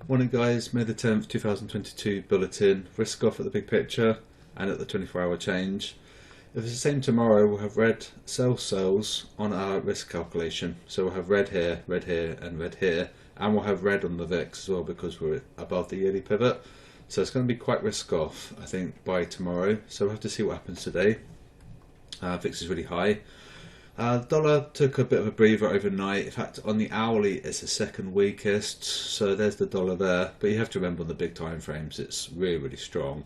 Morning guys, May the 10th 2022 Bulletin, risk off at the big picture and at the 24-hour change. If it's the same tomorrow, we'll have red sell cells on our risk calculation. So we'll have red here and red here, and we'll have red on the VIX as well because we're above the yearly pivot. So it's going to be quite risk off, I think, by tomorrow. So we'll have to see what happens today. VIX is really high. The dollar took a bit of a breather overnight. In fact, on the hourly, it's the second weakest. So there's the dollar there. But you have to remember on the big time frames, it's really, really strong.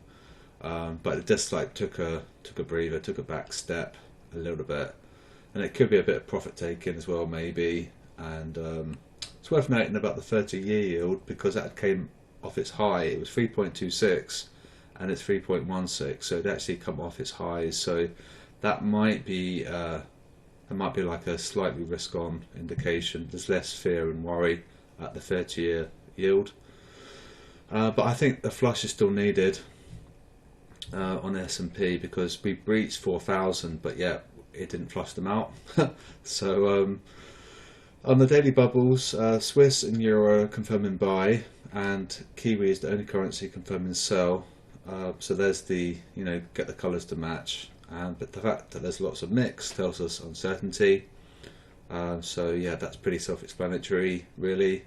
But it just like took a breather, took a back step a little bit, and it could be a bit of profit taking as well, maybe. And it's worth noting about the 30-year yield because that came off its high. It was 3.26, and it's 3.16. So it actually come off its highs. So that might be. It might be like a slightly risk-on indication. There's less fear and worry at the 30-year yield. But I think the flush is still needed on S&P because we breached 4,000, but yet it didn't flush them out. So on the daily bubbles, Swiss and Euro confirming buy, and Kiwi is the only currency confirming sell. So there's the, get the colours to match. But the fact that there's lots of mix tells us uncertainty. So yeah, that's pretty self-explanatory, really.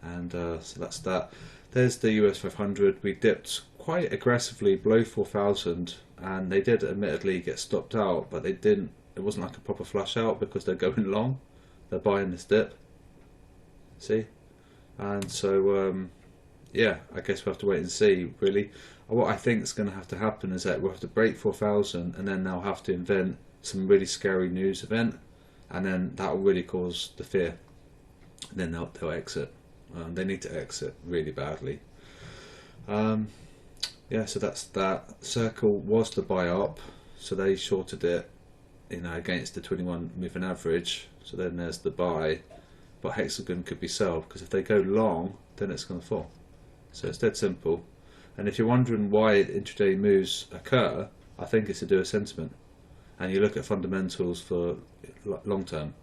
And so that's that. There's the US 500. We dipped quite aggressively below 4,000, and they did admittedly get stopped out, but they didn't. It wasn't like a proper flush out because they're going long. They're buying this dip. See, and so yeah, I guess we'll have to wait and see, really. What I think is going to have to happen is that we'll have to break 4,000, and then they'll have to invent some really scary news event, and then that will really cause the fear. And then they'll exit. They need to exit really badly. Yeah, so that's that. Circle was the buy up, so they shorted it, against the 21 moving average. So then there's the buy, but Hexagon could be sell because if they go long, then it's going to fall. So it's dead simple. And if you're wondering why intraday moves occur, I think it's to do with sentiment. And you look at fundamentals for long term,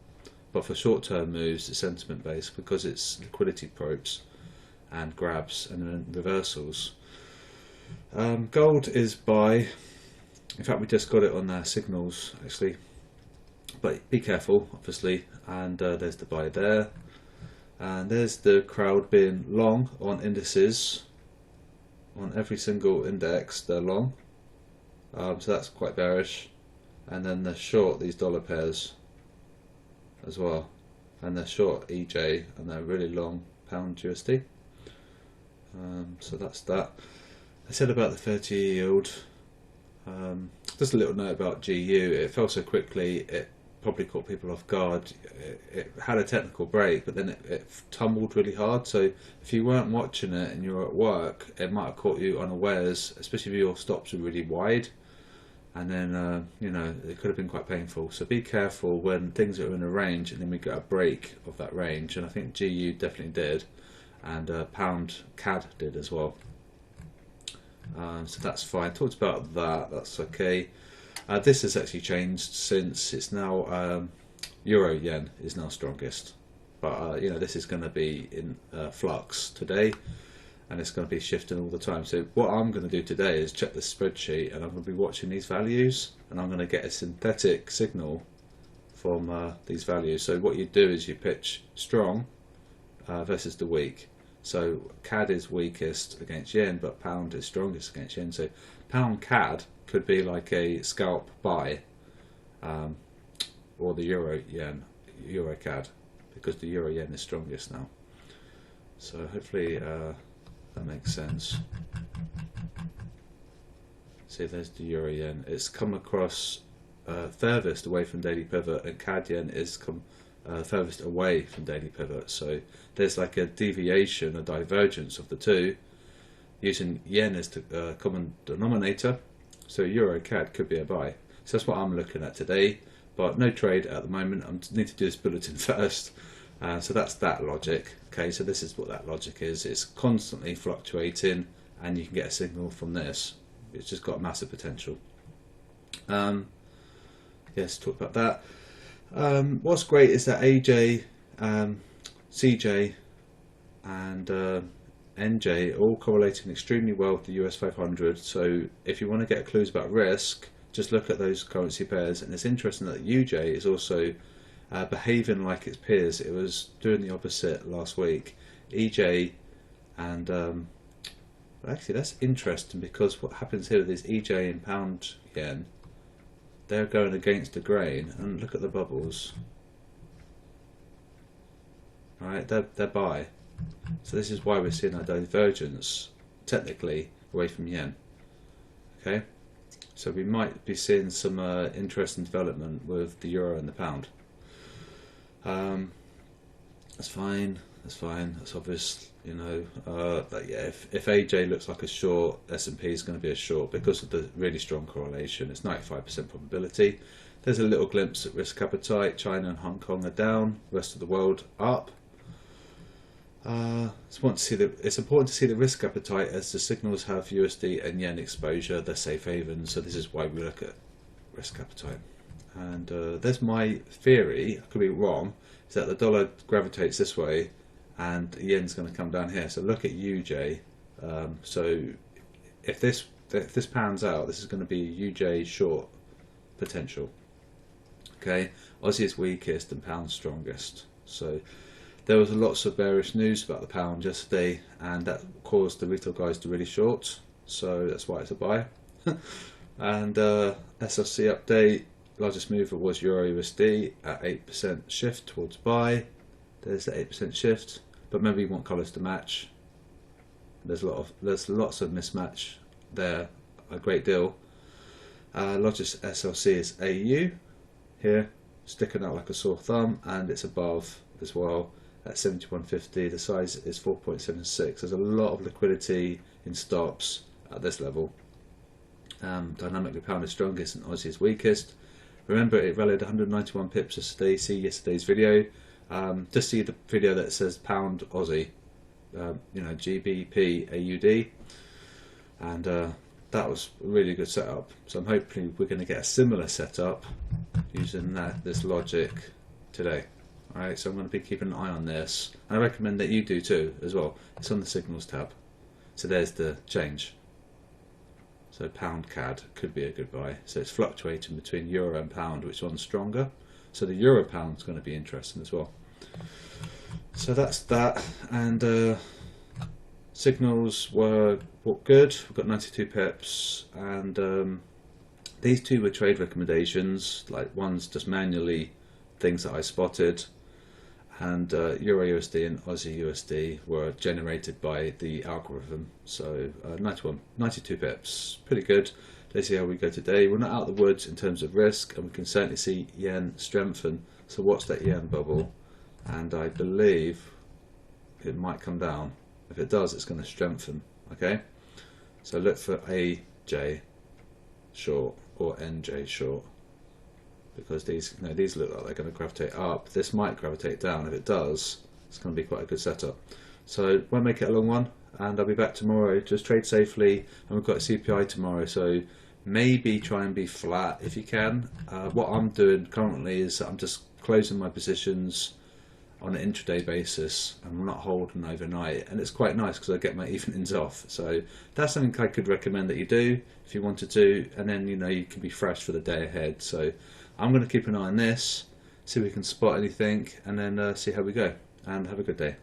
but for short term moves, it's sentiment based because it's liquidity probes and grabs and then reversals. Gold is buy. In fact, we just got it on our signals actually, but be careful, obviously. And there's the buy there, and there's the crowd being long on indices. On every single index, they're long, so that's quite bearish. And then they're short these dollar pairs as well, and they're short EJ, and they're really long pound USD. So that's that. I said about the 30-year yield. Just a little note about GU. It fell so quickly, it probably caught people off guard. It had a technical break, but then it tumbled really hard. So if you weren't watching it and you were at work, it might have caught you unawares, especially if your stops were really wide. And then it could have been quite painful. So be careful when things are in a range and then we get a break of that range. And I think GU definitely did, and pound CAD did as well. So that's fine. Talked about that. That's okay. This has actually changed since it's now Euro Yen is now strongest, but this is going to be in flux today, and it's going to be shifting all the time. So what I'm going to do today is check the spreadsheet, and I'm going to be watching these values, and I'm going to get a synthetic signal from these values. So what you do is you pitch strong versus the weak. So CAD is weakest against yen, but pound is strongest against yen. So pound CAD could be like a scalp buy, or the euro CAD, because the euro yen is strongest now. So hopefully that makes sense. See, there's the euro yen. It's come across furthest away from daily pivot, and CAD yen is come furthest away from daily pivot. So there's like a deviation, a divergence of the two, using yen as the common denominator. So Euro CAD could be a buy. So that's what I'm looking at today, but no trade at the moment. I need to do this bulletin first. So that's that logic. Okay, so this is what that logic is. It's constantly fluctuating, and you can get a signal from this. It's just got a massive potential. Yes, talk about that. What's great is that AJ, CJ, and NJ, all correlating extremely well with the US 500. So if you want to get clues about risk, just look at those currency pairs. And it's interesting that UJ is also behaving like its peers. It was doing the opposite last week. EJ and actually that's interesting, because what happens here with these EJ and pound yen, they're going against the grain. And look at the bubbles. Right, they're buy. So this is why we're seeing a divergence technically away from yen. Okay, so we might be seeing some interesting development with the euro and the pound. That's fine. That's fine. That's obvious. You know, that yeah. If AJ looks like a short, S&P is going to be a short because of the really strong correlation. It's 95% probability. There's a little glimpse at risk appetite. China and Hong Kong are down. The rest of the world up. It's important to see the risk appetite, as the signals have USD and yen exposure. They're safe havens, so this is why we look at risk appetite. And there's my theory, I could be wrong, is that the dollar gravitates this way and the yen's going to come down here. So look at UJ. So if this pans out, this is going to be UJ short potential. Okay, Aussie is weakest and pound strongest. So there was lots of bearish news about the pound yesterday, and that caused the retail guys to really short. So that's why it's a buy. And SLC update, largest mover was Euro USD at 8% shift towards buy. There's the 8% shift, but maybe you want colours to match. There's lots of mismatch there, a great deal. Largest SLC is AU here, sticking out like a sore thumb, and it's above as well at 71.50. The size is 4.76. There's a lot of liquidity in stops at this level. Dynamically, pound is strongest and Aussie is weakest. Remember, it rallied 191 pips yesterday. See yesterday's video. Just see the video that says pound Aussie, you know, GBP AUD, and that was a really good setup. So I'm hoping we're going to get a similar setup using this logic today. Alright, so I'm going to be keeping an eye on this, and I recommend that you do too as well. It's on the signals tab. So there's the change. So pound CAD could be a good buy. So it's fluctuating between euro and pound, which one's stronger. So the euro pound is going to be interesting as well. So that's that, and signals were good. We've got 92 pips, and these two were trade recommendations. Like, one's just manually things that I spotted, and Euro USD and Aussie USD were generated by the algorithm. So 92 pips, pretty good. Let's see how we go today. We're not out of the woods in terms of risk, and we can certainly see yen strengthen. So watch that yen bubble, and I believe it might come down. If it does, it's going to strengthen. Okay, so look for AJ short or NJ short, because these look like they're going to gravitate up. This might gravitate down. If it does, it's going to be quite a good setup. So won't make it a long one, and I'll be back tomorrow. Just trade safely, and we've got a CPI tomorrow, so maybe try and be flat if you can. What I'm doing currently is I'm just closing my positions on an intraday basis. I'm not holding overnight, and it's quite nice because I get my evenings off. So that's something I could recommend that you do if you wanted to, and then you can be fresh for the day ahead. So I'm going to keep an eye on this, see if we can spot anything, and then see how we go. And have a good day.